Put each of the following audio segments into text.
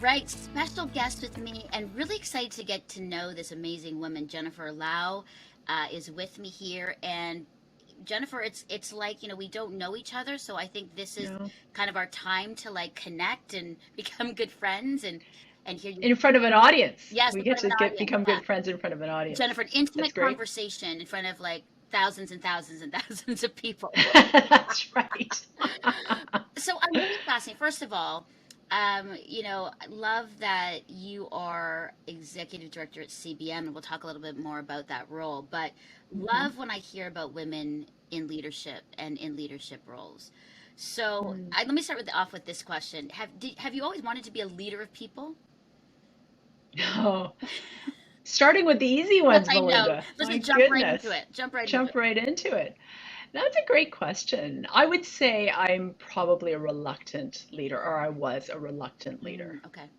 right, special guest with me, and really excited to get to know this amazing woman. Jennifer Lau is with me here, and Jennifer, it's like we don't know each other, so I think this is No. kind of our time to like connect and become good friends, and hear you. In front of an audience. Yes, We in get front of to an get audience. become Yeah, good friends in front of an audience. Jennifer, an That's intimate great. conversation in front of like thousands and thousands and thousands of people. That's right. So I'm really fascinated. First of all, I love that you are executive director at CBM, and we'll talk a little bit more about that role. But Mhm. love when I hear about women in leadership and in leadership roles. So Mm. let me start off with this question: have you always wanted to be a leader of people? Oh, starting with the easy ones, I know. Melinda. Let's My just jump right into goodness. it. Jump right into Jump it. right into it. That's a great question. I would say I'm probably a reluctant leader, or I was a reluctant leader, Okay.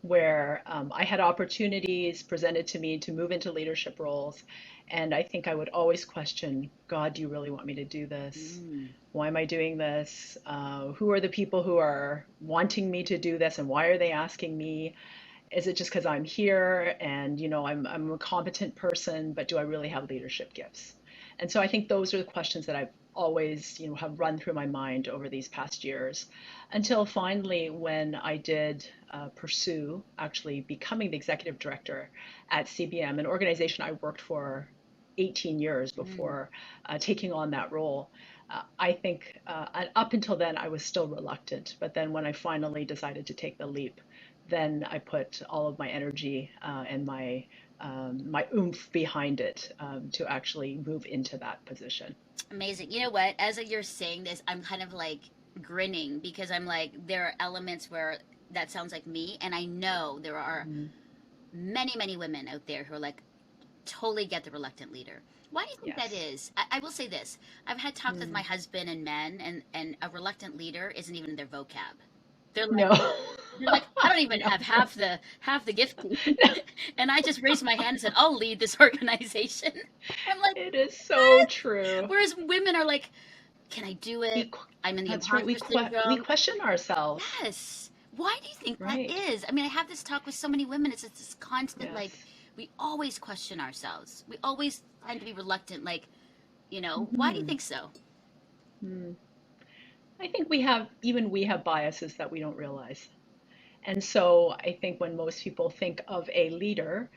where I had opportunities presented to me to move into leadership roles. And I think I would always question, God, do you really want me to do this? Mm. Why am I doing this? Who are the people who are wanting me to do this? And why are they asking me? Is it just because I'm here and I'm a competent person, but do I really have leadership gifts? And so I think those are the questions that I've always have run through my mind over these past years, until finally when I did pursue actually becoming the executive director at CBM, an organization I worked for 18 years Mm. before taking on that role. I think up until then I was still reluctant, but then when I finally decided to take the leap, then I put all of my energy and my oomph behind it to actually move into that position. Amazing. You know what? As you're saying this, I'm kind of like grinning because I'm like, there are elements where that sounds like me, and I know there are Mm, many, many women out there who are like, totally get the reluctant leader. Why do you think that yes. is? I will say this: I've had talks with my Mm, husband and men, and a reluctant leader isn't even in their vocab. They're like, no. they're like, I don't even No. have half the gifting, and I just raised my hand and said, I'll lead this organization. I'm like, It is so what? true. Whereas women are like, can I do it? We, I'm in the that's right. imposter We syndrome. question ourselves, Yes. Why do you think that right? is? I mean, I have this talk with so many women. It's just this constant, like, Yes. we always question ourselves. We always tend to be reluctant, like, why do you Hmm. think so? Hmm. I think we have biases that we don't realize. And so I think when most people think of a leader,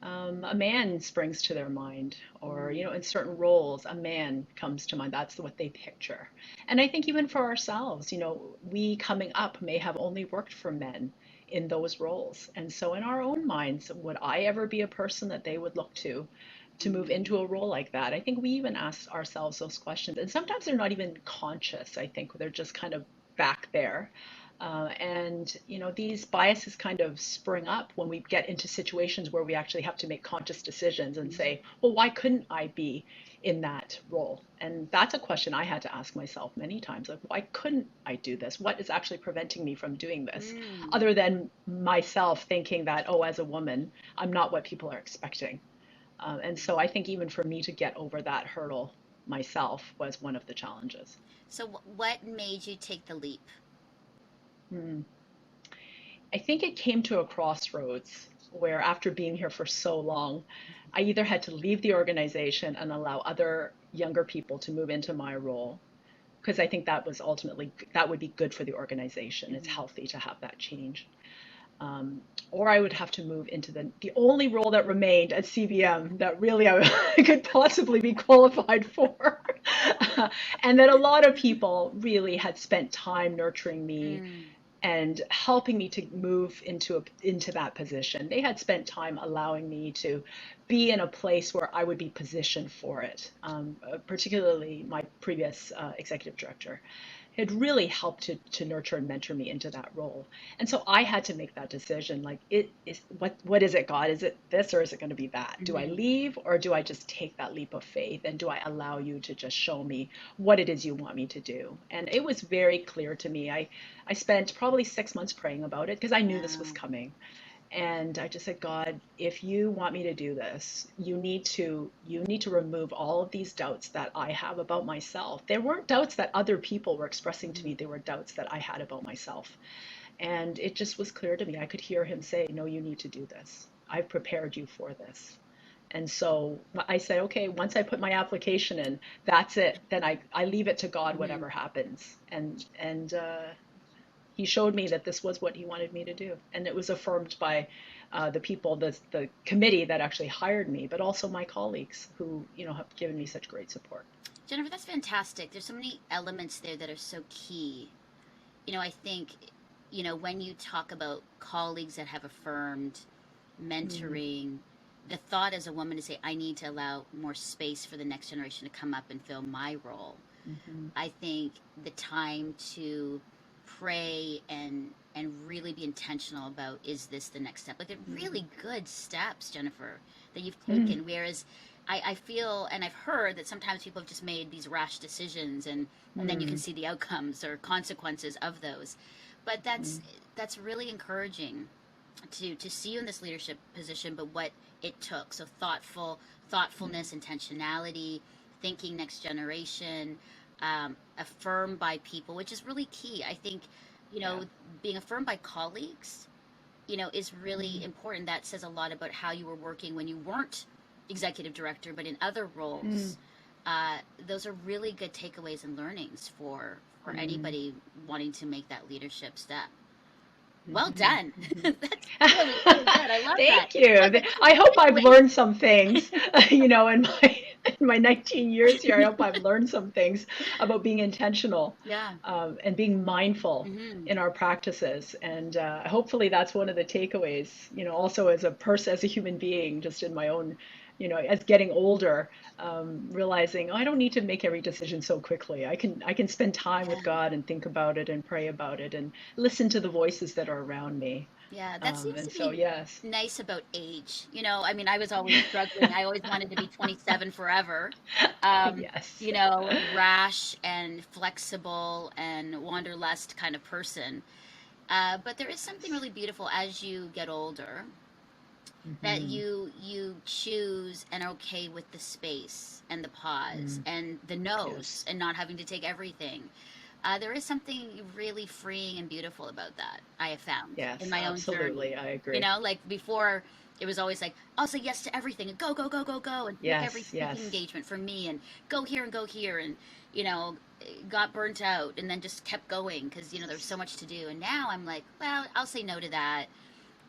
a man springs to their mind, or, Mm, in certain roles, a man comes to mind. That's what they picture. And I think even for ourselves, we coming up may have only worked for men in those roles. And so in our own minds, would I ever be a person that they would look to move mm, into a role like that? I think we even ask ourselves those questions. And sometimes they're not even conscious. I think they're just kind of back there. And these biases kind of spring up when we get into situations where we actually have to make conscious decisions and mm, say, well, why couldn't I be in that role? And that's a question I had to ask myself many times. Like, why couldn't I do this? What is actually preventing me from doing this? mm. Other than myself thinking that, oh, as a woman, I'm not what people are expecting. And so I think even for me to get over that hurdle myself was one of the challenges. So, what made you take the leap? Hmm. I think it came to a crossroads where, after being here for so long, I either had to leave the organization and allow other younger people to move into my role, because I think that would be good for the organization. It's Mm, healthy to have that change. Um, or I would have to move into the only role that remained at CBM that really I could possibly be qualified for. And that a lot of people really had spent time nurturing me mm, and helping me to move into that position. They had spent time allowing me to be in a place where I would be positioned for it. Particularly my previous executive director had really helped to nurture and mentor me into that role. And so I had to make that decision. Like, it is, what is it, God? Is it this, or is it going to be that? Do I mm. leave, or do I just take that leap of faith, and do I allow you to just show me what it is you want me to do? And it was very clear to me. I spent probably 6 months praying about it because I knew this was Wow. coming. And I just said, God, if you want me to do this, you need to remove all of these doubts that I have about myself. There weren't doubts that other people were expressing to Mm, me, they were doubts that I had about myself. And it just was clear to me. I could hear him say, no, you need to do this. I've prepared you for this. And so I say, okay, once I put my application in, that's it. Then I leave it to God, Hmm. whatever happens. And he showed me that this was what he wanted me to do. And it was affirmed by the people, the committee that actually hired me, but also my colleagues who, have given me such great support. Jennifer, that's fantastic. There's so many elements there that are so key. I think, when you talk about colleagues that have affirmed, Mm, mentoring, the thought as a woman to say, I need to allow more space for the next generation to come up and fill my role. mhm, I think the time to pray and really be intentional about, is this the next step? Like, they're mm, really good steps, Jennifer, that you've mm, taken. Whereas I feel and I've heard that sometimes people have just made these rash decisions, and then you can mm, see the outcomes or consequences of those. But mm, that's really encouraging to see you in this leadership position, but what it took. So mm. thoughtfulness, intentionality, thinking next generation, affirmed by people, which is really key. I think, Yeah. being affirmed by colleagues, is really Mm, important. That says a lot about how you were working when you weren't executive director, but in other mm, roles. Those are really good takeaways and learnings for mm, anybody wanting to make that leadership step. Well mhm, done. mhm. That's really, really good. I love that. Thank you. Good. Like, those are I good hope I've takeaways. learned some things, in my 19 years here. I hope I've learned some things about being intentional, Yeah. and being mindful Hmm. in our practices. And hopefully that's one of the takeaways, also as a person, as a human being, just in my own, as getting older, realizing, oh, I don't need to make every decision so quickly. I can spend time with Yeah. God and think about it and pray about it and listen to the voices that are around me. Yeah. That seems And to so, be yes. nice about age. I mean, I was always struggling. I always wanted to be 27 forever. Yes. Rash and flexible and wanderlust kind of person. But there is something Yes. really beautiful as you get older, that Hmm. you choose and are okay with the space and the pause Mm. and the no's Yes. and not having to take everything. There is something really freeing and beautiful about that, I have found in Yes, my own journey. absolutely. I agree. Like before, it was always like, I'll say yes to everything and go, go, go, go, go, and pick every Yes, speaking yes. engagement for me and go here. And, you know, got burnt out and then just kept going because, there's so much to do. And now I'm like, well, I'll say no to that.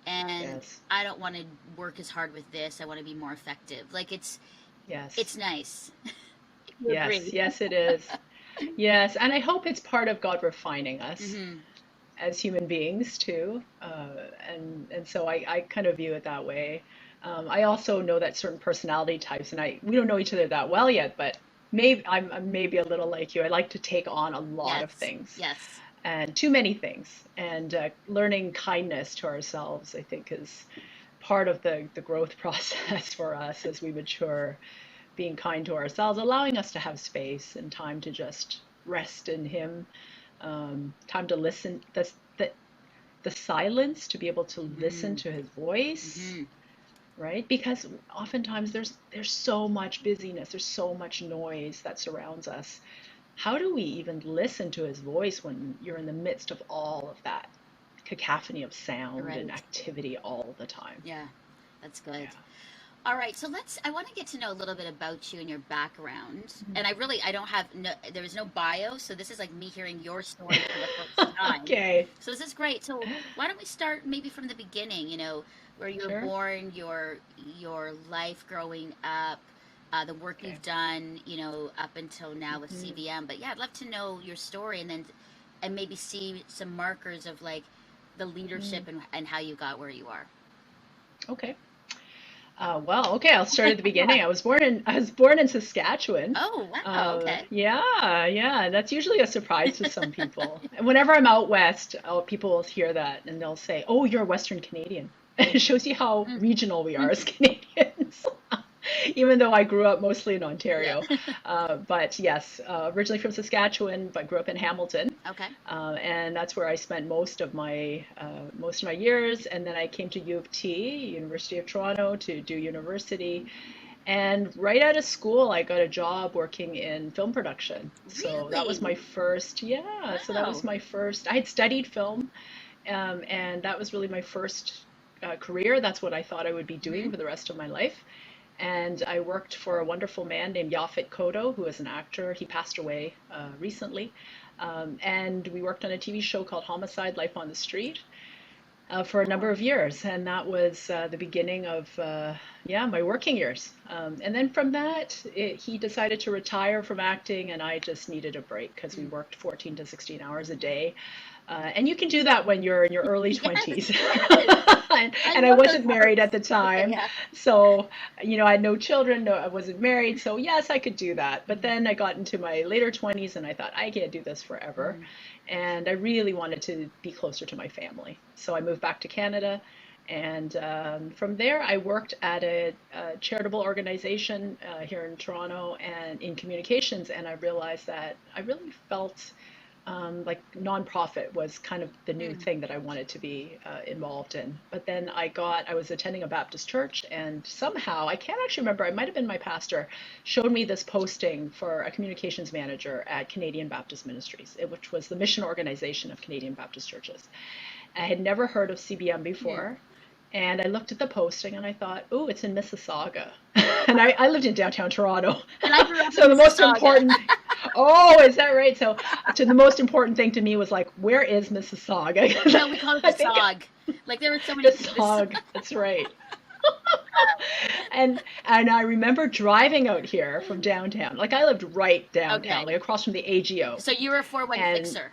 And Yes. I don't want to work as hard with this. I want to be more effective. Like, it's Yes. nice. You Yes. agree? Yes, it is. Yes, and I hope it's part of God refining us Hmm. as human beings too. And so I kind of view it that way. I also know that certain personality types, and we don't know each other that well yet, but maybe I'm maybe a little like you. I like to take on a lot of Yes. things Yes. and too many things. And learning kindness to ourselves, I think, is part of the growth process for us as we mature. Being kind to ourselves, allowing us to have space and time to just rest in Him, time to listen. The silence, to be able to listen Hmm. to His voice, Hmm. right? Because oftentimes there's so much busyness, there's so much noise that surrounds us. How do we even listen to His voice when you're in the midst of all of that cacophony of sound and Right. activity all the time? Yeah. That's good. Yeah. All right. So I want to get to know a little bit about you and your background. Mhm. And I don't have, no, there is no bio. So this is like me hearing your story for the first time. Okay. So this is great. So why don't we start maybe from the beginning, where you were Sure. born, your life growing up, the work Okay. you've done, up until now with Mhm. CVM. But yeah, I'd love to know your story and maybe see some markers of like the Mm. leadership and how you got where you are. Okay. Well, okay, I'll start at the beginning. I was born in Saskatchewan. Oh, wow. Okay. Yeah, yeah, that's usually a surprise to some people. And whenever I'm out west, people will hear that and they'll say, "Oh, you're a Western Canadian." It shows you how Mm, regional we are mm, as Canadians. Even though I grew up mostly in yeah. Ontario. But yes, originally from Saskatchewan, but grew up in Hamilton. Okay. And that's where I spent most of my years. And then I came to U of T, University of Toronto, to do university. And right out of school, I got a job working in film production. So that was my Really? first, yeah. So that was Wow. my first. I had studied film And that was really my first career. That's what I thought I would be doing Hmm. for the rest of my life. And I worked for a wonderful man named Yaphet Kotto, who is an actor. He passed away recently. And we worked on a TV show called Homicide: Life on the Street for a number Oh. of years, and that was the beginning of yeah, my working years. And then from that, he decided to retire from acting, and I just needed a break because we Mm. worked 14 to 16 hours a day. And you can do that when you're in your early Yes, 20s. yes. and, I and I love those wasn't married hours. at the Yeah, time. yeah. So, I had no children, no, I wasn't married. So, yes, I could do that. But Mm, then I got into my later 20s and I thought, I can't do this forever. mm, And I really wanted to be closer to my family. So I moved back to Canada. And from there, I worked at a charitable organization here in Toronto and in communications. And I realized that I really felt like nonprofit was kind of the new mm. thing that I wanted to be involved in. But then I was attending a Baptist church, and somehow, I can't actually remember, it might have been my pastor, showed me this posting for a communications manager at Canadian Baptist Ministries, which was the mission organization of Canadian Baptist churches. I had never heard of CBM Hmm. before. And I looked at the posting and I thought, oh, it's in Mississauga. And I lived in downtown Toronto. And I grew up in So the most Mississauga. important, oh, is that right? So to the most important thing to me was like, where is Mississauga? No, we call it the I think SOG. Like there were so many this. Mississauga, that's right. And I remember driving out here from downtown. Like I lived right downtown, Okay. like across from the AGO. So you were a 4-1 And fixer.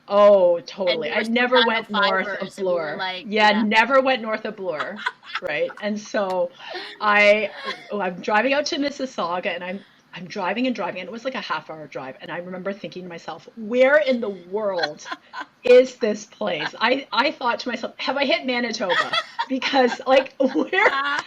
oh, And totally. we I were still never went north of 905ers and we were Bloor. like, Yeah, yeah. never went north of Bloor, right? And so I'm driving out to Mississauga and I'm driving and driving and it was like a half-hour drive and I remember thinking to myself, where in the world is this place? I thought to myself, have I hit Manitoba? Because like where Ah,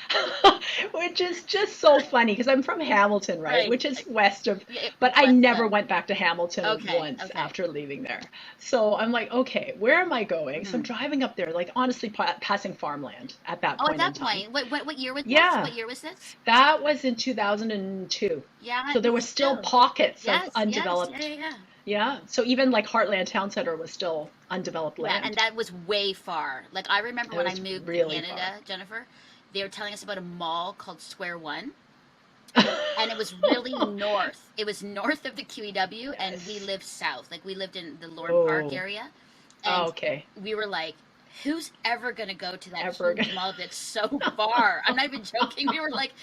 which is just so funny because I'm from Hamilton, right? right. Which is west of, Yeah, but it's I West never End. went back to Hamilton Okay, once okay. after leaving there. So I'm like, okay, where am I going? So I'm Hmm. driving up there, like honestly passing farmland at that Oh, at point in that time. point, what year was this? Yeah, What year was this? that was in 2002. Yeah, So there were still still. pockets of Yes, yes, yeah, undeveloped, yeah, yeah. yeah. So even like Heartland Town Center was still undeveloped Yeah, and land. that was way far. Like I remember It when I was moved to really far. Canada, Jennifer, they were telling us about a mall called Square One, and it was really north. It was north of the QEW, and we Yes. lived south. Like we lived in the Lorne Park Oh, area, oh, and okay. we were like, "Who's ever gonna go to that Ever. huge mall that's so far?" I'm not even joking. We were like,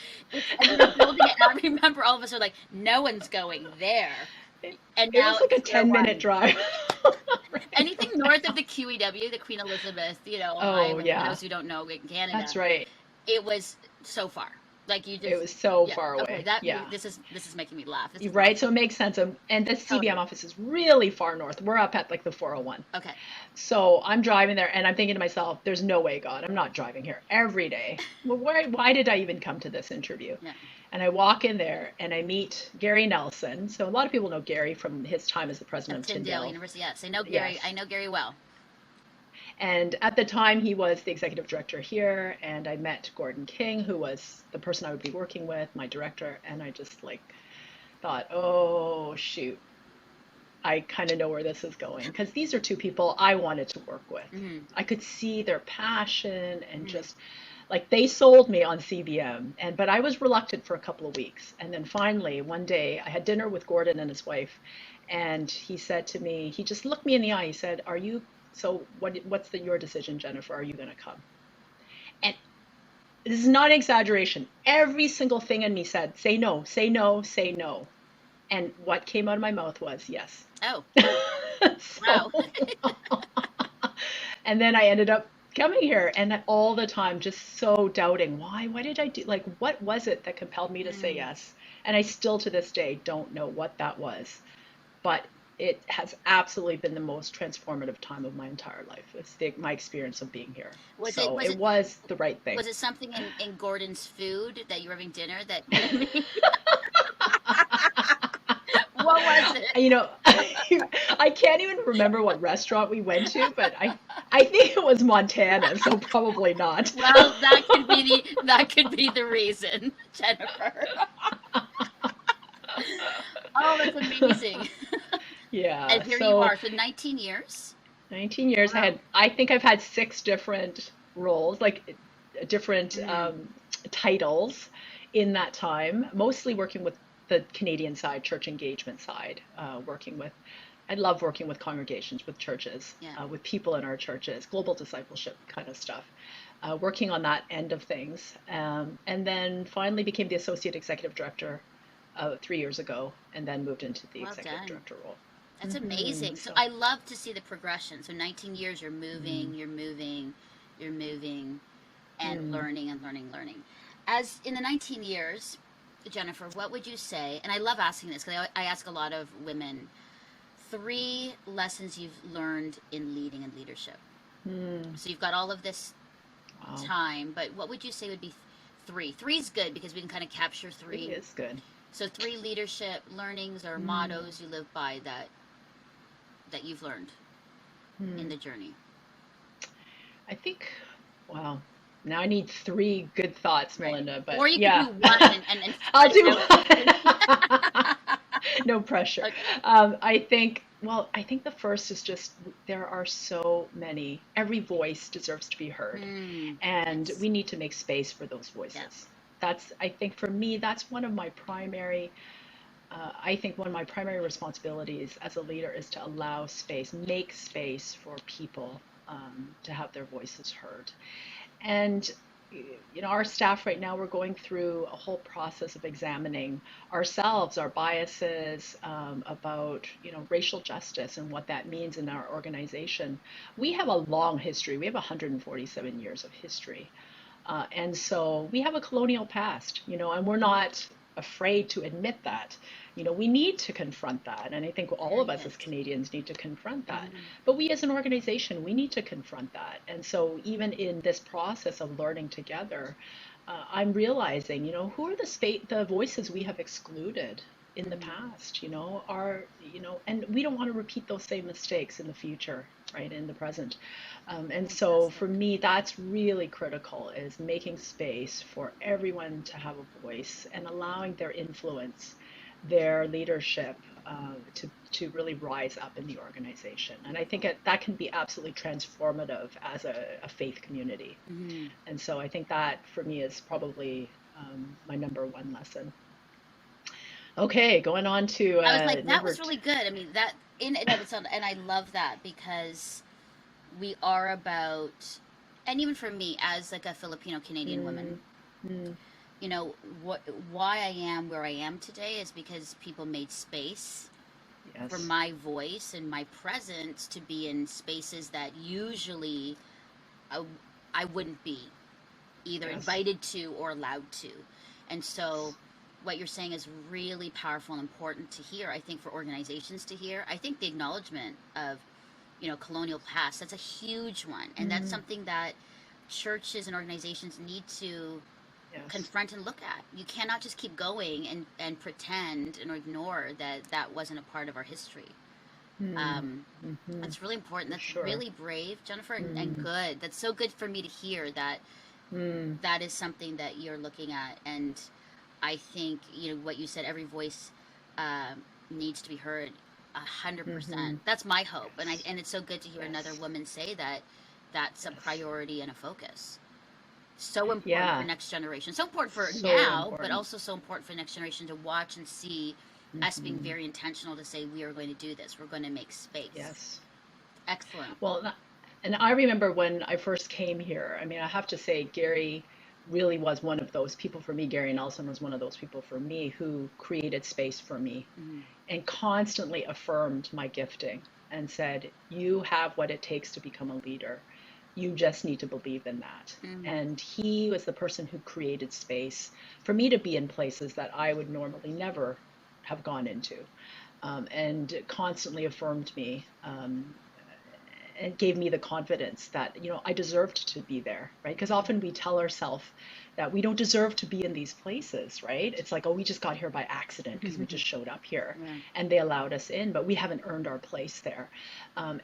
and we were building it, and I remember all of us were like, "No one's going there." It, And it now was like a Square 10-minute One, drive. Right. anything north of the QEW, the Queen Elizabeth, Oh, Highway, for yeah, those who don't know, in that's Canada, right. it was so far. Like you It just, was so yeah. far Okay, away. Yeah. this is making me laugh. This is Right. So awesome. it makes sense. And the CBM Totally. office is really far north. We're up at like the 401. Okay. So I'm driving there and I'm thinking to myself, there's no way, God, I'm not driving here every day. Well, why did I even come to this interview? Yeah. And I walk in there and I meet Gary Nelson. So a lot of people know Gary from his time as the At president of Tyndale Tyndale. University. Yes, I know Gary. I Yes. know Gary well. And at the time, he was the executive director here, and I met Gordon King, who was the person I would be working with, my director, and I just like thought, oh shoot, I kind of know where this is going because these are two people I wanted to work with. Mm-hmm. I could see their passion and Mm-hmm. just like they sold me on CBM, and but I was reluctant for a couple of weeks, and then finally one day I had dinner with Gordon and his wife, and he said to me, he just looked me in the eye. He said, "Are you so? What's your decision, Jennifer? Are you going to come?" And this is not an exaggeration. Every single thing in me said, "Say no, say no, say no." And what came out of my mouth was yes. Oh, So, wow. and then I ended up coming here and all the time just so doubting why did I do like what was it that compelled me to say Mm. yes? And I still to this day don't know what that was, but it has absolutely been the most transformative time of my entire life. It's my experience of being here. Was it So was it it was the right thing. was it something in Gordon's food that you were having dinner that made me? What was it? You know, I can't even remember what restaurant we went to, but I think it was Montana, so probably not. Well, that could be the reason, Jennifer. Oh, that's amazing. Yeah, And here you so are. So 19 years. 19 years. Wow. I think I've had six different roles, like different Mm, titles in that time, mostly working with the Canadian side, church engagement side, I love working with congregations, with churches, yeah. with people in our churches, global discipleship kind of stuff, working on that end of things. And then finally became the associate executive director 3 years ago, and then moved into the Well executive done. director role. That's amazing. So So, I love to see the progression. So 19 years, you're mm, moving, you're moving, you're moving, and mm, learning and learning, learning. As in the 19 years, Jennifer, what would you say? And I love asking this because I ask a lot of women three lessons you've learned in leading and leadership. mm, So you've got all of this wow, time, but what would you say would be three? Three is good because we can kind of capture three three. is good. So three leadership learnings or Mm, mottos you live by that you've learned in mm. the journey. I think, wow. Now I need three good thoughts, Right. Melinda, but Or you could yeah, do one and I'll spread it do out between. one. No pressure. Okay. I think the first is just there are so many. Every voice deserves to be heard, Mm, and yes. we need to make space for those Yeah. voices. I think for me, that's one of my primary I think one of my primary responsibilities as a leader is to allow space, make space for people to have their voices heard. And our staff right now, we're going through a whole process of examining ourselves, our biases about racial justice and what that means in our organization. We have a long history. We have 147 years of history. And so we have a colonial past, and we're not afraid to admit that. We need to confront that. And I think all Very of us good. as Canadians need to confront that. Mm, But we as an organization, we need to confront that. And so even in this process of learning together, I'm realizing, who are the voices we have excluded in the mm, past, and we don't want to repeat those same mistakes in the future, right, in the present. And so fantastic. for me, that's really critical is making space for everyone to have a voice and allowing their influence, their leadership to really rise up in the organization. And I think that can be absolutely transformative as a faith community. Mm. And so I think that for me is probably my number one lesson. Okay, going on to I was like, that number was really good. I mean, that in and of itself, and I love that because we are about, and even for me as like a Filipino Canadian woman, mm, mm, you know what why I am where I am today is because people made space for yes, my voice and my presence to be in spaces that usually I, I wouldn't be either yes, invited to or allowed to. And so what you're saying is really powerful and important to hear, I think, for organizations to hear. I think the acknowledgement of, colonial past, that's a huge one. And that's mm, something that churches and organizations need to yes, confront and look at. You cannot just keep going and pretend and ignore that that wasn't a part of our history. mm, Um, mm-hmm, that's really important. for That's sure. really brave, Jennifer, and Mm, good. That's so good for me to hear that mm, that is something that you're looking at. And I think, what you said, every voice uh, needs to be heard 100%. mm-hmm, That's my hope. yes, And it's so good to hear another yes, woman say that that's a yes, priority and a focus. So important for yeah, next generation. So important for so now, but important. also so important for next generation to watch and see us being Mm-hmm, very intentional to say we are going to do this. We're going to make space. yes. Excellent. Well, and I remember when I first came here, I mean, I have to say, Gary really was one of those people for me. Gary Nelson was one of those people for me who created space for me Mm-hmm. and constantly affirmed my gifting and said, "You have what it takes to become a leader. You just need to believe in that." Mm-hmm. And he was the person who created space for me to be in places that I would normally never have gone into, and constantly affirmed me. And gave me the confidence that I deserved to be there, right? Because often we tell ourselves that we don't deserve to be in these places, right? It's like, oh, we just got here by accident because we just showed up here Yeah. and they allowed us in, but we haven't earned our place there.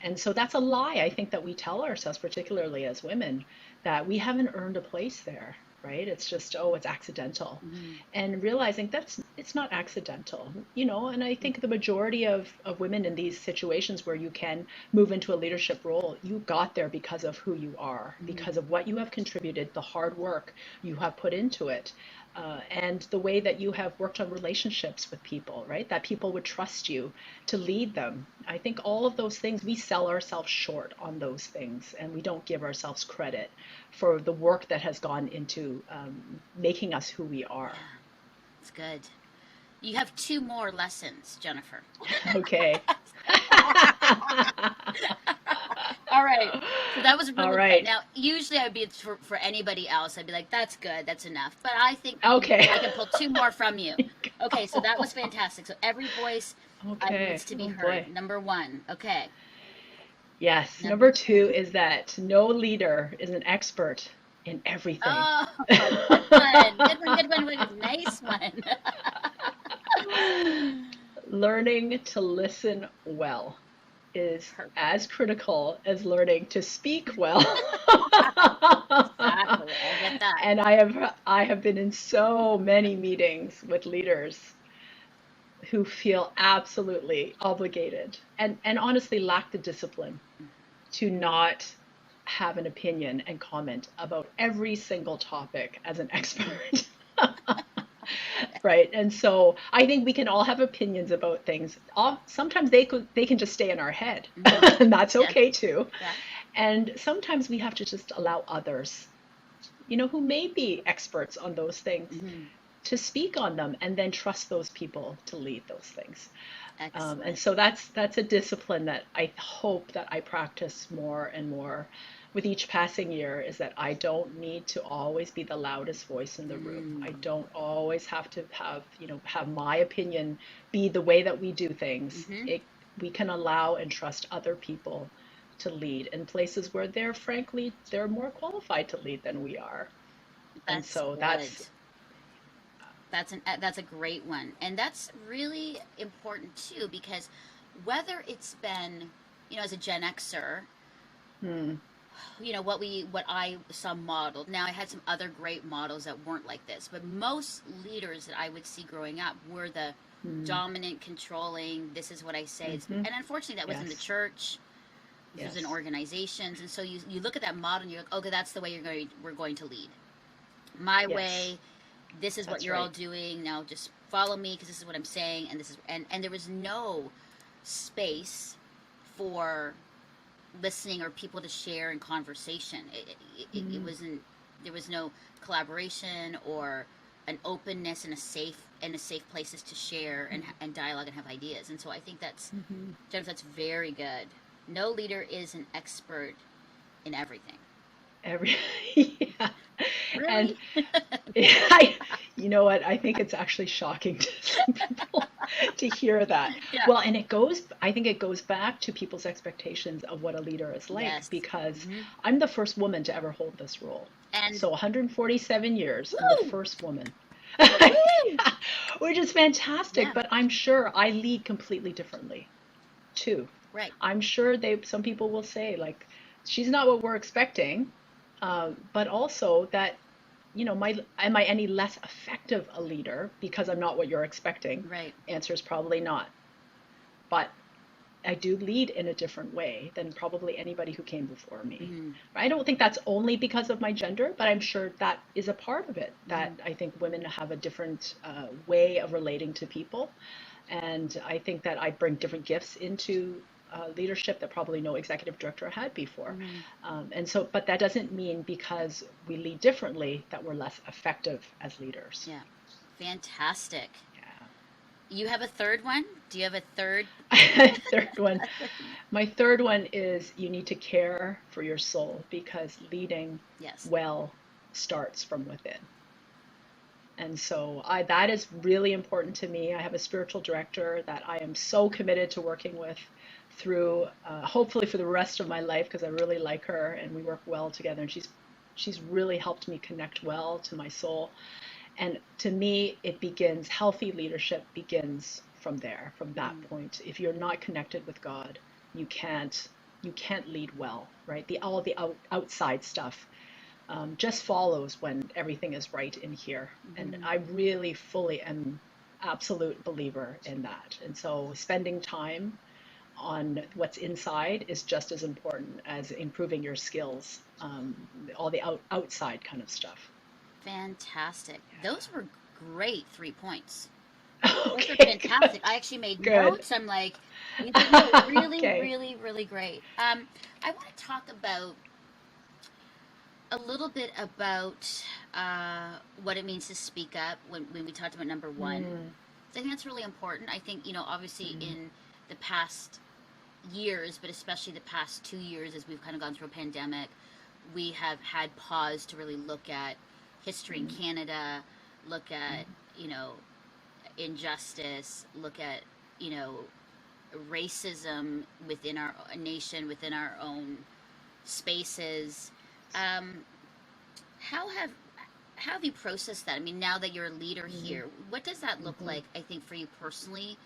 And so that's a lie, I think, that we tell ourselves, particularly as women, that we haven't earned a place there. right? It's just, oh, it's accidental. Mhm. And realizing it's not accidental, you know, and I think the majority of women in these situations where you can move into a leadership role, you got there because of who you are, because Mhm. of what you have contributed, the hard work you have put into it, and the way that you have worked on relationships with people, right? That people would trust you to lead them. I think all of those things, we sell ourselves short on those things, and we don't give ourselves credit for the work that has gone into making us who we are. Yeah, it's good. You have two more lessons, Jennifer. Okay. All right. So that was All really good. right. Now, usually I'd be for anybody else, I'd be like, "That's good, that's enough." But I think Okay. I can pull two more from you. Okay, so that was Go. fantastic. So every voice Okay. needs to be Oh heard. boy. Number one. Okay. Yes. Number Number two two. is that no leader is an expert in everything. Oh, good one. Good one. Good one. Good one. Nice one. Learning to listen well is Perfect. as critical as learning to speak well. Exactly. I get that. And I have been in so many meetings with leaders who feel absolutely obligated and honestly lack the discipline to not have an opinion and comment about every single topic as an expert. Right. And so I think we can all have opinions about things. Sometimes they can just stay in our head, Hmm. and that's Yeah. okay too. Yeah. And sometimes we have to just allow others, you know, who may be experts on those things, Hmm. to speak on them and then trust those people to lead those things. And Excellent. so that's a discipline that I hope that I practice more and more with each passing year, is that I don't need to always be the loudest voice in the room. I Mm. don't always have to have, you know, have my opinion be the way that we do things. Hmm. We can allow and trust other people to lead in places where they're more qualified to lead than we are. And That's so good. that's That's a great one, and that's really important too because whether it's been, as a Gen Xer, hmm, what I saw modeled. Now I had some other great models that weren't like this, but most leaders that I would see growing up were the hmm, dominant, controlling. This is what I say. hmm, And unfortunately, that was in the yes, church. This was in yes, organizations, and so you look at that model and you're like, okay, that's the way we're going to lead. My yes, way. This is what that's you're all right. doing. Now just follow me because this is what I'm saying, and this is and there was no space for listening or people to share in conversation. It Hmm, wasn't. There was no collaboration or an openness and a safe places to share and dialogue and have ideas. And so I think that's hmm. Jennifer. That's very good. No leader is an expert in everything. Every yeah. And Really? I, you know what? I think it's actually shocking to some people to hear that. Yeah. Well, and I think it goes back to people's expectations of what a leader is like, Yes. because Hmm. I'm the first woman to ever hold this role. And So 147 years, I'm the woo, first woman. woo. Yeah, which is fantastic, Yeah. but I'm sure I lead completely differently too. Right. I'm sure some people will say like, she's not what we're expecting, but also that, you know, am I any less effective a leader because I'm not what you're expecting? Right. Answer is probably not. But I do lead in a different way than probably anybody who came before me. Hmm. I don't think that's only because of my gender, but I'm sure that is a part of it. Hmm. That I think women have a different way of relating to people, and I think that I bring different gifts into leadership that probably no executive director had before. Hmm. And so, but that doesn't mean because we lead differently that we're less effective as leaders. Yeah. Fantastic. Yeah. You have a third one? Do you have a third? Third one. My third one is you need to care for your soul, because leading Yes. well starts from within. And so that is really important to me. I have a spiritual director that I am so committed to working with through, hopefully for the rest of my life, because I really like her and we work well together. And she's really helped me connect well to my soul. And to me, healthy leadership begins from there, from that Hmm. point. If you're not connected with God, you can't you can't lead well, right? All the outside stuff just follows when everything is right in here. And Mm-hmm. I really fully am absolute believer in that. And so spending time on what's inside is just as important as improving your skills, all the outside kind of stuff. Fantastic. Those were great 3 points. Those are Okay, fantastic. I actually made good. notes. I'm like, these are no, really, Okay. really, really great. I want to talk about a little bit about what it means to speak up when we talked about number one. Mm, I think that's really important. I think, obviously mm, in the past years, but especially the past 2 years as we've kind of gone through a pandemic, we have had pause to really look at history in mm, Canada, look at, mm, you know, injustice, look at, you know, racism within our nation, within our own spaces. Um, how have how have you processed that? I mean, now that you're a leader mm, here, what does that look mhm, like? I think for you personally,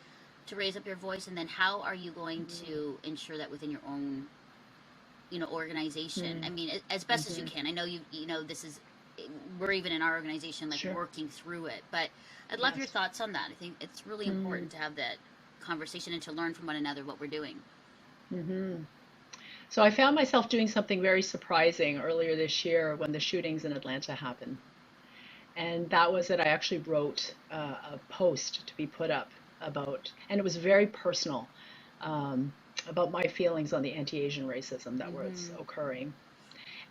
to raise up your voice, and then how are you going mm, to ensure that within your own, organization? I mm, mean, as best as you mhm. can. I know this is, we're even in our organization like Sure. working through it, but I'd love your Yes. thoughts on that. I think it's really Mm, important to have that conversation and to learn from one another what we're doing. mhm. So I found myself doing something very surprising earlier this year when the shootings in Atlanta happened. And that was that I actually wrote a post to be put up about, and it was very personal, um, about my feelings on the anti-Asian racism that was Mm-hmm. occurring.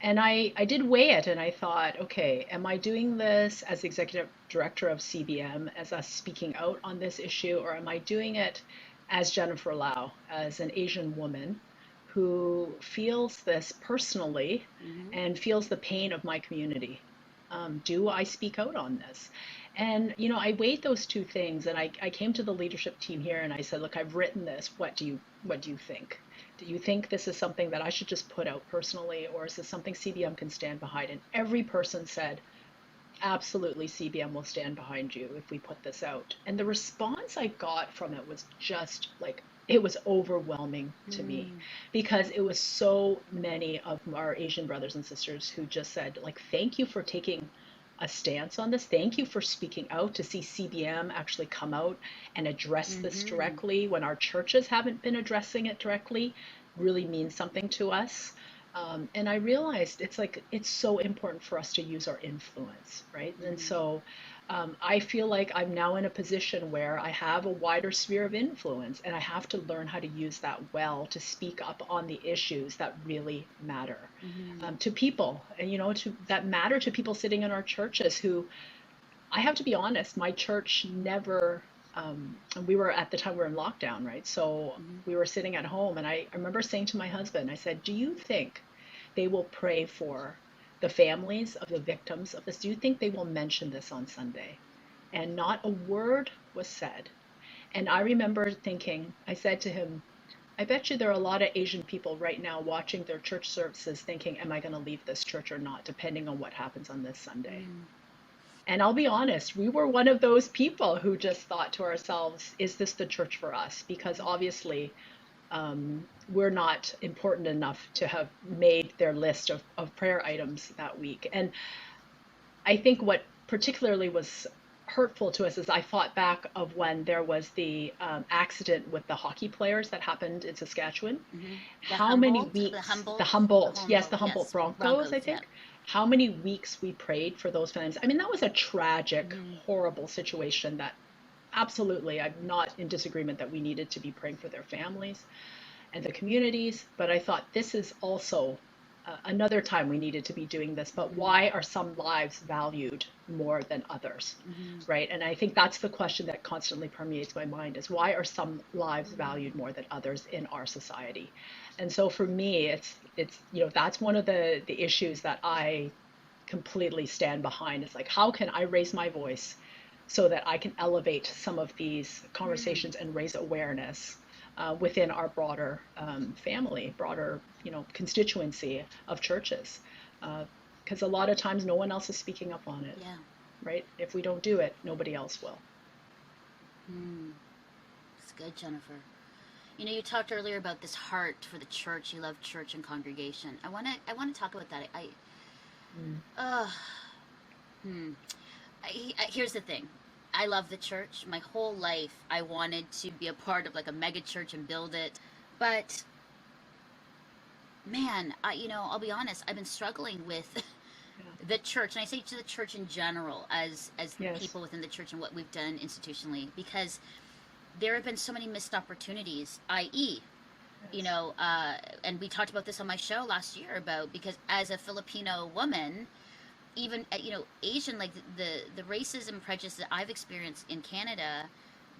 And I did weigh it and I thought, okay, am I doing this as executive director of CBM, as us speaking out on this issue, or am I doing it as Jennifer Lau, as an Asian woman who feels this personally Mm-hmm. and feels the pain of my community? Do I speak out on this? And, I weighed those two things and I came to the leadership team here and I said, look, I've written this. What do you think? Do you think this is something that I should just put out personally, or is this something CBM can stand behind? And every person said, absolutely, CBM will stand behind you if we put this out. And the response I got from it was just like, it was overwhelming to me Mm-hmm. because it was so many of our Asian brothers and sisters who just said, like, thank you for taking a stance on this. Thank you for speaking out. To see CBM actually come out and address this Mm-hmm. directly when our churches haven't been addressing it directly really means something to us. And I realized it's like it's so important for us to use our influence, right? And Mm-hmm. so I feel like I'm now in a position where I have a wider sphere of influence, and I have to learn how to use that well to speak up on the issues that really matter, Mm-hmm. to people, and that matter to people sitting in our churches who, I have to be honest, my church never. And we were at the time we were in lockdown, right? So Mm-hmm. we were sitting at home, and I remember saying to my husband, I said, "Do you think they will pray for the families of the victims of this? Do you think they will mention this on Sunday?" And not a word was said. And I remember thinking, I said to him, I bet you there are a lot of Asian people right now watching their church services thinking, am I going to leave this church or not, depending on what happens on this Sunday? Mm-hmm. And I'll be honest, we were one of those people who just thought to ourselves, is this the church for us? Because obviously, we're not important enough to have made their list of prayer items that week. And I think what particularly was hurtful to us is I thought back of when there was the accident with the hockey players that happened in Saskatchewan. Mm-hmm. The How many Humboldt, weeks, the Humboldt, yes, the yes, Broncos, Broncos, I yeah. think, how many weeks we prayed for those families. I mean, that was a tragic, Mm-hmm. horrible situation that absolutely, I'm not in disagreement that we needed to be praying for their families and the communities. But I thought this is also another time we needed to be doing this. But Mm-hmm. why are some lives valued more than others? Mm-hmm. Right. And I think that's the question that constantly permeates my mind is why are some lives valued more than others in our society? And so for me, it's that's one of the issues that I completely stand behind. It's like, how can I raise my voice so that I can elevate some of these Mm-hmm. conversations and raise awareness within our broader family, broader, constituency of churches. Because a lot of times no one else is speaking up on it, Yeah. right? If we don't do it, nobody else will. Mm. It's good, Jennifer. You talked earlier about this heart for the church. You love church and congregation. I want to talk about that. Mm. Uh, hmm. Here's the thing. I love the church. My whole life, I wanted to be a part of like a mega church and build it. But man, I'll be honest. I've been struggling with Yeah. the church, and I say to the church in general, as the Yes. people within the church and what we've done institutionally, because there have been so many missed opportunities. I.e., Yes. and we talked about this on my show last year about because as a Filipino woman, even Asian, like the racism prejudice that I've experienced in Canada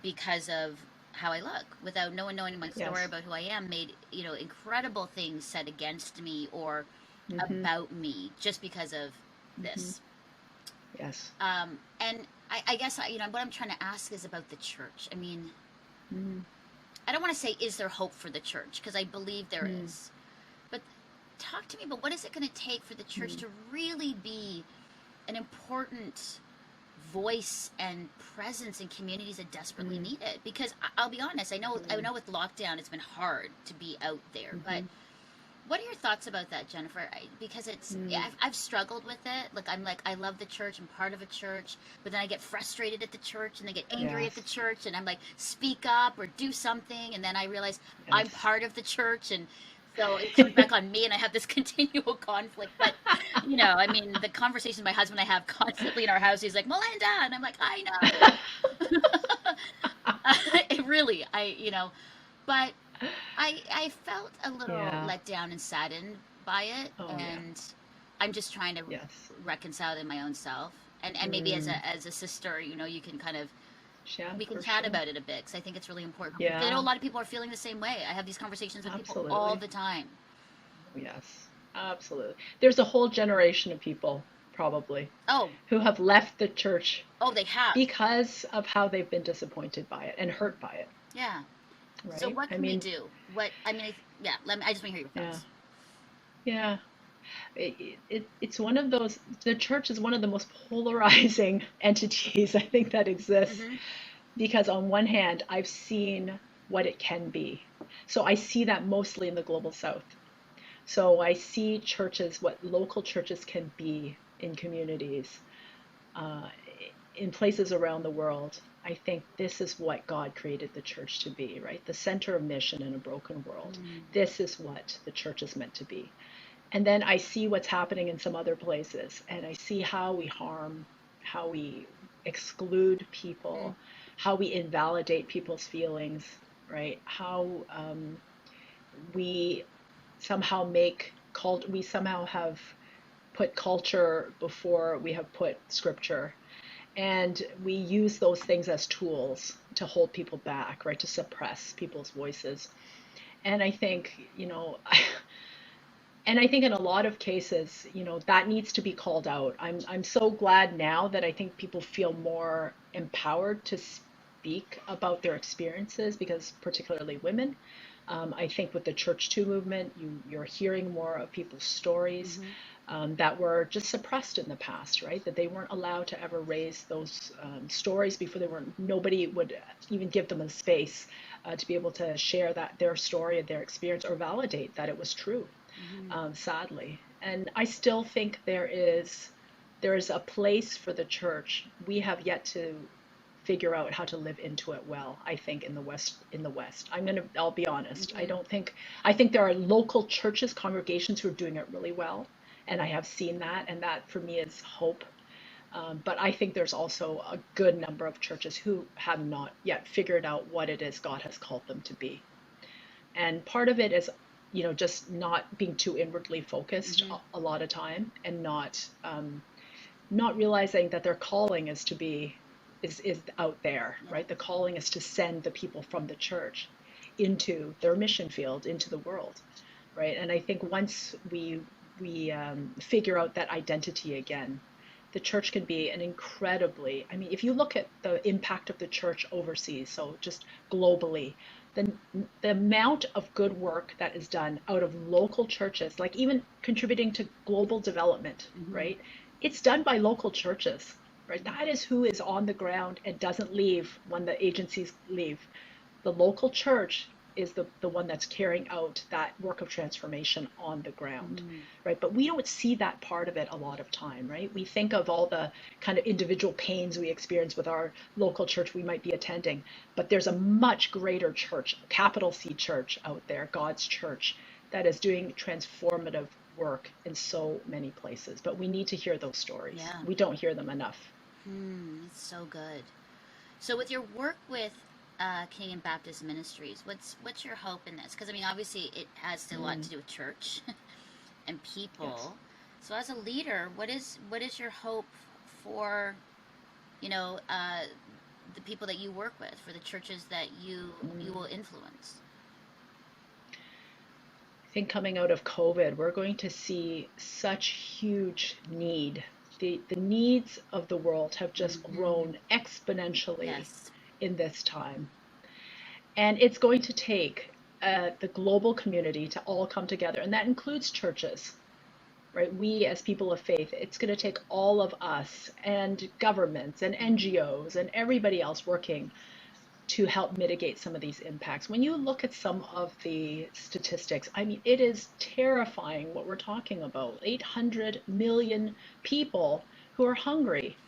because of how I look without no one knowing my story Yes. about who I am made incredible things said against me or Mm-hmm. about me just because of Mm-hmm. this. Yes. And I guess what I'm trying to ask is about the church. I mean, Mm. I don't want to say is there hope for the church because I believe there Mm. is, but talk to me about what is it going to take for the church Mm. to really be an important voice and presence in communities that desperately Mm. need it, because I'll be honest, I Mm. know with lockdown it's been hard to be out there, but Mm-hmm. what are your thoughts about that, Jennifer? Because Mm. I've struggled with it. Like I'm like I love the church, I'm part of a church, but then I get frustrated at the church and I get angry at the Yes. church and I'm like speak up or do something, and then I realize I'm Yes. part of the church, and so it comes back on me and I have this continual conflict. But I mean, the conversations my husband and I have constantly in our house, he's like, Melinda, and I'm like, I know. It really, but I felt a little Yeah. let down and saddened by it, Oh, yeah. and I'm just trying to Yes. reconcile it in my own self, and maybe as Mm. a sister, you can kind of Yeah, we can for chat sure. about it a bit because I think it's really important. Because I know a Yeah, lot of people are feeling the same way. I have these conversations with people all absolutely. the time. Yes, absolutely. There's a whole generation of people, probably, Oh, who have left the church oh, they have. because of how they've been disappointed by it and hurt by it, Yeah. So right? what I can we mean, do? What I mean, yeah. I just want to hear your yeah, thoughts. yeah. It's one of those, the church is one of the most polarizing entities I think that exists Mm-hmm. because on one hand, I've seen what it can be. So I see that mostly in the global south. So I see churches, what local churches can be in communities, uh, in places around the world. I think this is what God created the church to be, right? The center of mission in a broken world. Mm. This is what the church is meant to be. And then I see what's happening in some other places, and I see how we harm, how we exclude Mm. people, how we invalidate people's feelings, right? How we somehow we somehow have put culture before we have put scripture, and we use those things as tools to hold people back, right, to suppress people's voices. And I think and I think in a lot of cases, that needs to be called out. I'm so glad now that I think people feel more empowered to speak about their experiences, because particularly women, I think with the Church Too movement, you're hearing more of people's stories Mm-hmm. that were just suppressed in the past, right? That they weren't allowed to ever raise those stories before. Nobody would even give them a space to be able to share their story and their experience or validate that it was true, Mm-hmm. sadly. And I still think there is a place for the church. We have yet to figure out how to live into it well, I think, in the West. I'll be honest. Mm-hmm. I think there are local churches, congregations who are doing it really well. And I have seen that, and that for me is hope. But I think there's also a good number of churches who have not yet figured out what it is God has called them to be. And part of it is, just not being too inwardly focused Mm-hmm. a lot of time, and not realizing that their calling is out there, Yeah. right? The calling is to send the people from the church into their mission field, into the world, right? And I think once we figure out that identity again, the church can be an incredibly, I mean, if you look at the impact of the church overseas, so just globally, the the amount of good work that is done out of local churches, like even contributing to global development, Mm-hmm. right? It's done by local churches, right? That is who is on the ground and doesn't leave when the agencies leave. The local church is the one that's carrying out that work of transformation on the ground, Mm. right? But we don't see that part of it a lot of time, right? We think of all the kind of individual pains we experience with our local church we might be attending, but there's a much greater church, capital C church out there, God's church, that is doing transformative work in so many places. But we need to hear those stories. Yeah. We don't hear them enough. It's so good. So with your work with Canadian Baptist Ministries, what's your hope in this? Because I mean, obviously, it has a lot Mm, to do with church and yes. people. So as a leader, what is your hope for you know the people that you work with, for the churches that you will Mm. influence? I think coming out of COVID, we're going to see such huge need. The needs of the world have just Mm-hmm. grown exponentially Yes. in this time. And it's going to take the global community to all come together, and that includes churches, right? We as people of faith, it's going to take all of us and governments and NGOs and everybody else working to help mitigate some of these impacts. When you look at some of the statistics, I mean, it is terrifying what we're talking about. 800 million people who are hungry.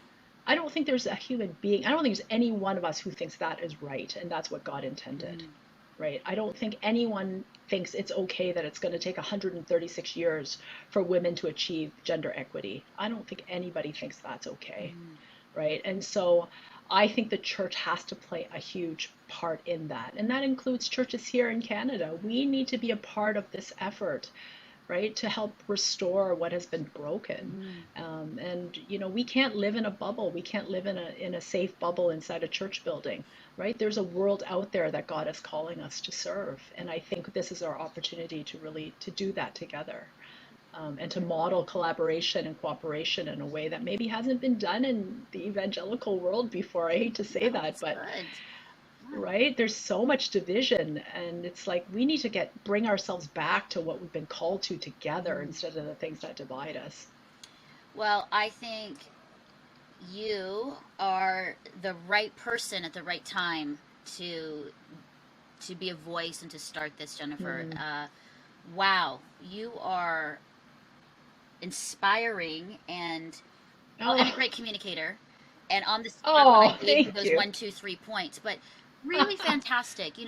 I don't think there's a human being, I don't think there's any one of us who thinks that is right and that's what God intended, Mm-hmm. right? I don't think anyone thinks it's okay that it's going to take 136 years for women to achieve gender equity. I don't think anybody thinks that's okay, Mm-hmm. right? And so I think the church has to play a huge part in that. And that includes churches here in Canada. We need to be a part of this effort, right, to help restore what has been broken. Mm-hmm. And you know, we can't live in a bubble. We can't live in a safe bubble inside a church building, right? There's a world out there that God is calling us to serve, and I think this is our opportunity to really to do that together, and to model collaboration and cooperation in a way that maybe hasn't been done in the evangelical world before. I hate to say No, that, that's but good. Yeah. right, there's so much division, and it's like we need to bring ourselves back to what we've been called to together Mm. instead of the things that divide us. Well, I think you are the right person at the right time to to be a voice and to start this, Jennifer. Hmm. Wow, you are inspiring and a Oh, great communicator. And on the spot, when I oh, gave you thank those you. 1, 2, 3 points, but really fantastic.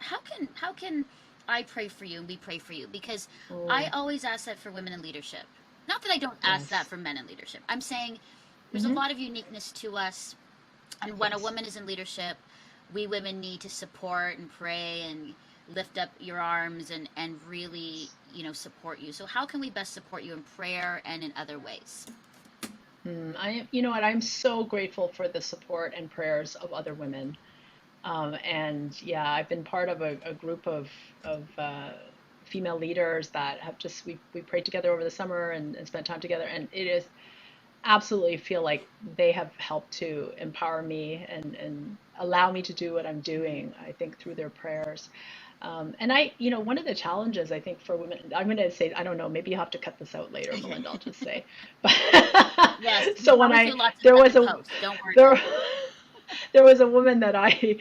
How can I pray for you and we pray for you? Because I Oh, always ask that for women in leadership. Not that I don't ask that yes. for men in leadership. I'm saying there's a Hmm. lot of uniqueness to us, and when a Yes. woman is in leadership, we women need to support and pray and lift up your arms and really support you. So how can we best support you in prayer and in other ways? You know what? I'm so grateful for the support and prayers of other women. And yeah, I've been part of a group of female leaders that have just we prayed together over the summer and spent time together, and it is absolutely feel like they have helped to empower me and allow me to do what I'm Mm-hmm. doing, I think, through their prayers. And you know, one of the challenges I think for women, I'm going to say, I don't know, maybe you have to cut this out later, Melinda, I'll just say. But Yes, we so when always do lots of there stuff was in a, post. Don't worry there, about it. there was a woman that I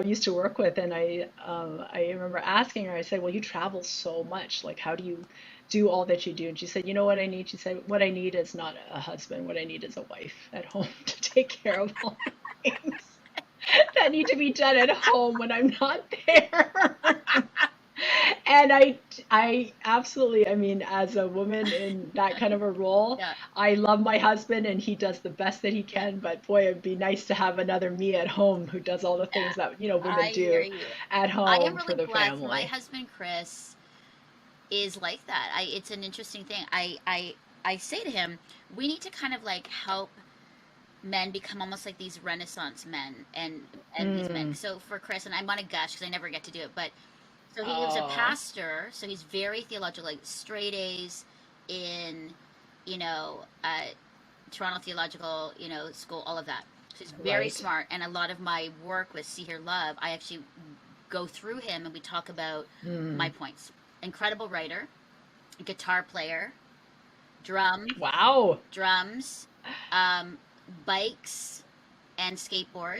used to work with, and I remember asking her. I said, "Well, you travel so much. Like, how do you do all that you do?" And she said, "You know what I need?" She said, "What I need is not a husband. What I need is a wife at home to take care of all the things that need to be done at home when I'm not there." And I absolutely, I mean, as a woman in that kind of a role, Yeah, I love my husband and he does the best that he yeah, can. But boy, it'd be nice to have another me at home who does all the things yeah. that, you know, women I hear do you. at I am home for really the blessed. My family. husband Chris is like that. It's an interesting thing. I say to him, we need to kind of like help men become almost like these Renaissance men and these men. Mm. So for Chris, and I'm on a gush because I never get to do it, but so he was a Oh, pastor, so he's very theological, like straight A's in, you know, Toronto Theological, School, all of that. So he's very right. smart, and a lot of my work with See Hear Love, I actually go through him and we talk about my Mm. points. Incredible writer, guitar player, drums, Wow. drums, um, bikes, and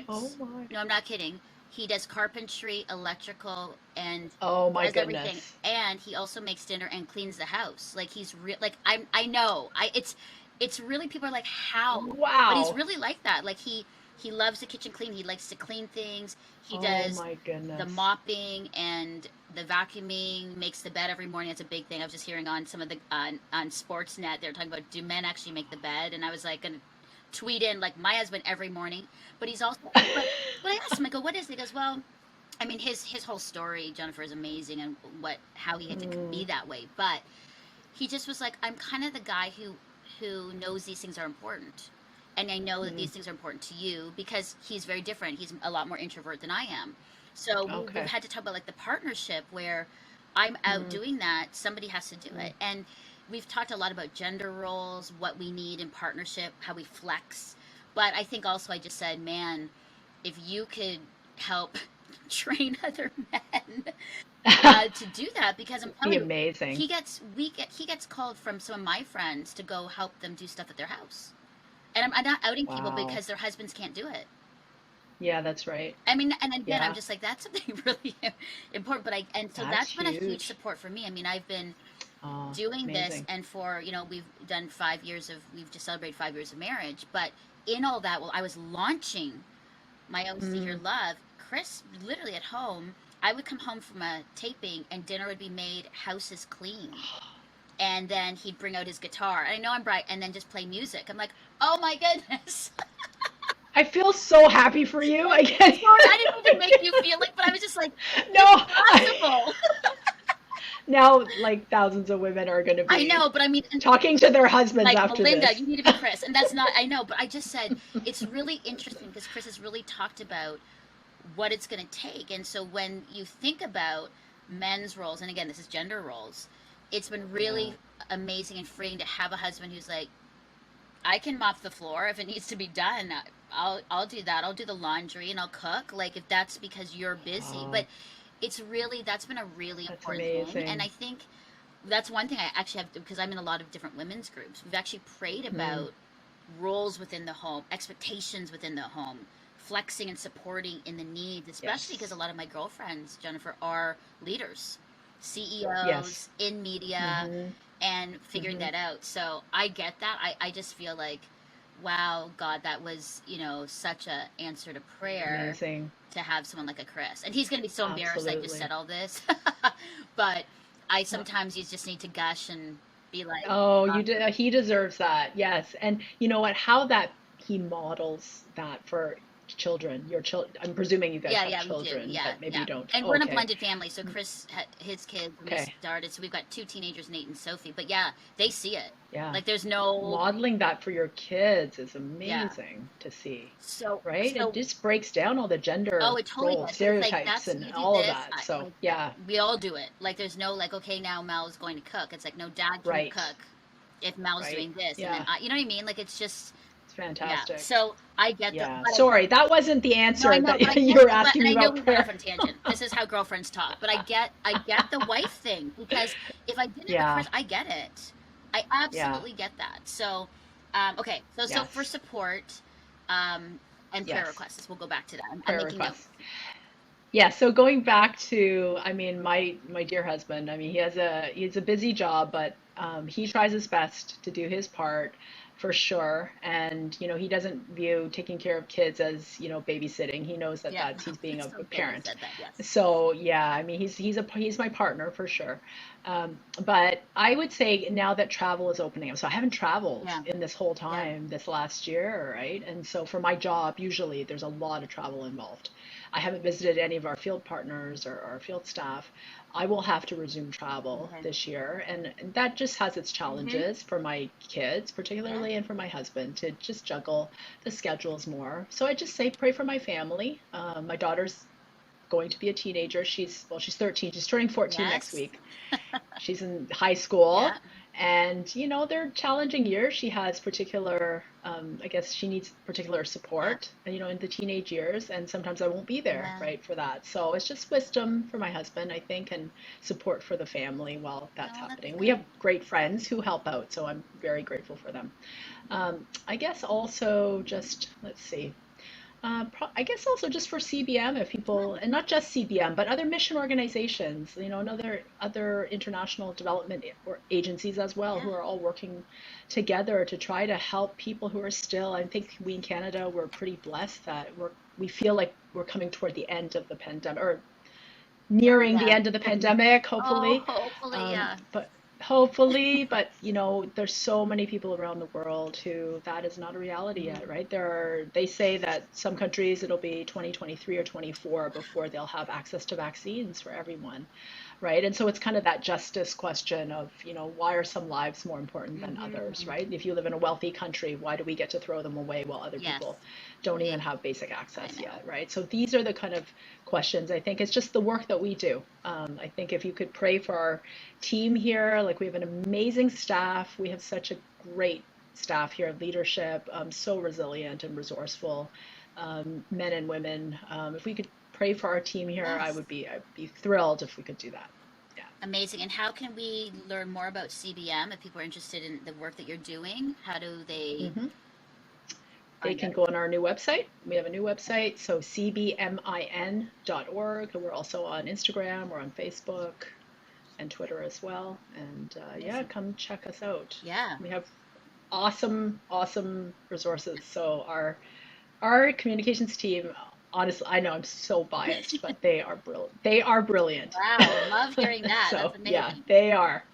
Oh skateboards. my. No, I'm not kidding. He does carpentry, electrical, and Oh my does everything. goodness. And he also makes dinner and cleans the house. Like he's real. Like I know. It's really people are like how, but he's Wow. really like that. Like he loves the kitchen clean. He likes to clean things. He Oh does my the goodness. mopping and the vacuuming. Makes the bed every morning. That's a big thing. I was just hearing on some of the on Sportsnet. They're talking about do men actually make the bed? And I was like gonna tweet in like my husband every morning. But he's also but I asked him. I go, what is it? He goes, well, I mean, his whole story, Jennifer, is amazing, and what how he had to be Mm, that way. But he just was like, I'm kind of the guy who knows these things are important, and I know that mm, these things are important to you because he's very different. He's a lot more introvert than I am. So we've okay. had to talk about like the partnership where I'm out Mm, doing that, somebody has to do mm. it, and we've talked a lot about gender roles, what we need in partnership, how we flex. But I think also I just said, man, if you could help train other men to do that, because I'm Be telling you, amazing. he gets called from some of my friends to go help them do stuff at their house, and I'm not outing people Wow. because their husbands can't do it. Yeah, that's right. I mean, and again, I'm Yeah, just like that's something really important. But so that's that's been a huge huge. support for me. I mean, I've been Oh, doing this, amazing. and for we've done 5 years of we've just celebrated 5 years of marriage, but in all that, while I was launching my own See Your Mm. Love, Chris literally at home, I would come home from a taping and dinner would be made, house is clean. And then he'd bring out his guitar. And I know I'm bright, and then just play music. I'm like, oh my goodness. I feel so happy for you. I can't. Sorry, I didn't mean to make you feel like, but I was just like, it's No, possible. now like thousands of women are going to I be know, but I mean, talking to their husbands like after Melinda, this. you need to be Chris. And that's not, I know, but I just said it's really interesting because Chris has really talked about what it's going to take. And so when you think about men's roles, and again, this is gender roles, it's been Yeah. really amazing and freeing to have a husband who's like, I can mop the floor if it needs to be done. I'll do that. I'll do the laundry and I'll cook. Like if that's because you're busy, but Wow, it's really that's been a really that's important thing. And amazing. I think that's one thing I actually have because I'm in a lot of different women's groups. We've actually prayed Mm. about roles within the home, expectations within the home, flexing and supporting in the needs, especially because Yes. a lot of my girlfriends, Jennifer, are leaders, Yes. CEOs in media, Mhm. and figuring Mhm. that out. So I get that. I just feel like, wow, God, that was, such a answer to prayer Amazing. to have someone like a Chris. And he's going to be so embarrassed I just Absolutely. said all this. But I sometimes you just need to gush and be like, Oh, awesome. he deserves that. Yes. And you know what? How that he models that for children, your children. I'm presuming you guys Yeah, have yeah, we do. children, Yeah, but maybe yeah. you don't. And we're in a Okay. blended family, so Chris had his kids when we Okay. started. So we've got two teenagers, Nate and Sophie. But yeah, they see it. Yeah. Like there's no, Modeling that for your kids is yeah. amazing to see, So, right? It so just breaks down all the oh, gender it totally roles, does. But it's like stereotypes, that's and you do all of this. that. So, Like yeah, we all do it. Like there's no like okay now Mel's going to cook. It's like no dad can right, cook if Mel's right. doing this, and then Yeah, you know what I mean? Like it's just it's yeah. fantastic. So I get the Yeah. but I Sorry, that wasn't the no I answer know but I that get you were but asking and me I know about we went off prayer. on a tangent. This is how girlfriends talk. But I get the wife thing because if I didn't have a Yeah, Chris, I get it. I yeah, absolutely get that. So okay. So for yes, support um and prayer yes. requests, we'll go back to that. I'm Prayer making notes. requests. Yeah, so going back to, I mean, my dear husband, I mean, he's a busy job, but he tries his best to do his part for sure. And he doesn't view taking care of kids as babysitting. He knows that Yeah, that's he's being it's a so good you parent. said that. Yes. So yeah, I mean, he's my partner for sure. But I would say now that travel is opening up, so I haven't traveled Yeah. in this whole Yeah. time this last year, right? And so for my job, usually there's a lot of travel involved. I haven't visited any of our field partners or our field staff. I will have to resume travel Okay. this year, and that just has its Mhm. challenges for my kids, Yeah. particularly, and for my husband to just juggle the schedules more. So I just say pray for my family. My daughter's going to be a teenager. She's 13. She's turning 14 next Yes. week. She's in high school, Yeah. and they're challenging years. She has particular, I guess she needs particular Yeah. support, in the teenage years, and sometimes I won't be there, Yeah. right, for that. So it's just wisdom for my husband, I think, and support for the family while that's No, that's happening. We good. have great friends who help out, so I'm very grateful for them. I guess also just, let's see. I guess also just for CBM, if people, and not just CBM, but other mission organizations, and other international development or agencies as well, Yeah. who are all working together to try to help people who are still. I think we in Canada, we're pretty blessed that we feel like we're coming toward the end of the pandemic, or Oh nearing the yeah. end of the pandemic, Oh, hopefully. hopefully, yeah. But hopefully, but there's so many people around the world who that is not a reality yet, Mhm. right? They say that some countries it'll be 2023 or 24 before they'll have access to vaccines for everyone, right? And so it's kind of that justice question of, why are some lives more important than others, Mhm. right? If you live in a wealthy country, why do we get to throw them away while other Yes. people don't even Right. have basic I access know. yet, right? So these are the kind of questions. I think it's just the work that we do. I think if you could pray for our team here, like we have an amazing staff. We have such a great staff here, leadership, so resilient and resourceful, men and women. If we could pray for our team here, Yes. I'd be thrilled if we could do that. Yeah. Amazing. And how can we learn more about CBM if people are interested in the work that you're doing? How do they hmm They find can out? go on our new website. We have a new website, so cbmin.org. We're also on Instagram, we're on Facebook and Twitter as well. And yeah, Amazing. come check us out. Yeah. We have awesome, awesome resources. So our communications team, honestly, I know I'm so biased, but they are brilliant. They are brilliant. Wow. Love hearing that. That's So yeah, amazing. they are.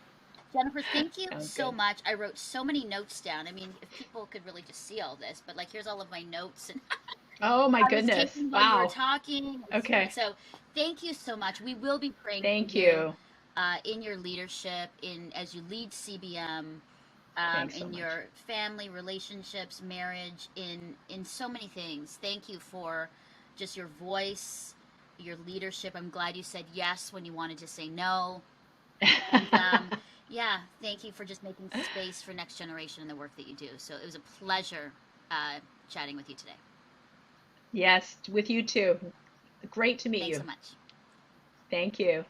Jennifer, thank you Sounds so good. much. I wrote so many notes down. I mean, if people could really just see all this, but like here's all of my notes and Oh my I was goodness. taking while you were Wow. talking. Okay. So thank you so much. We will be praying for Thank you you. in your leadership, in as you lead CBM, Thanks so in much. your family, relationships, marriage, in so many things. Thank you for just your voice, your leadership. I'm glad you said yes when you wanted to say no. And yeah, thank you for just making space for next generation and the work that you do. So it was a pleasure chatting with you today. Yes, with you too. Great to meet Thanks so you. much. Thank you.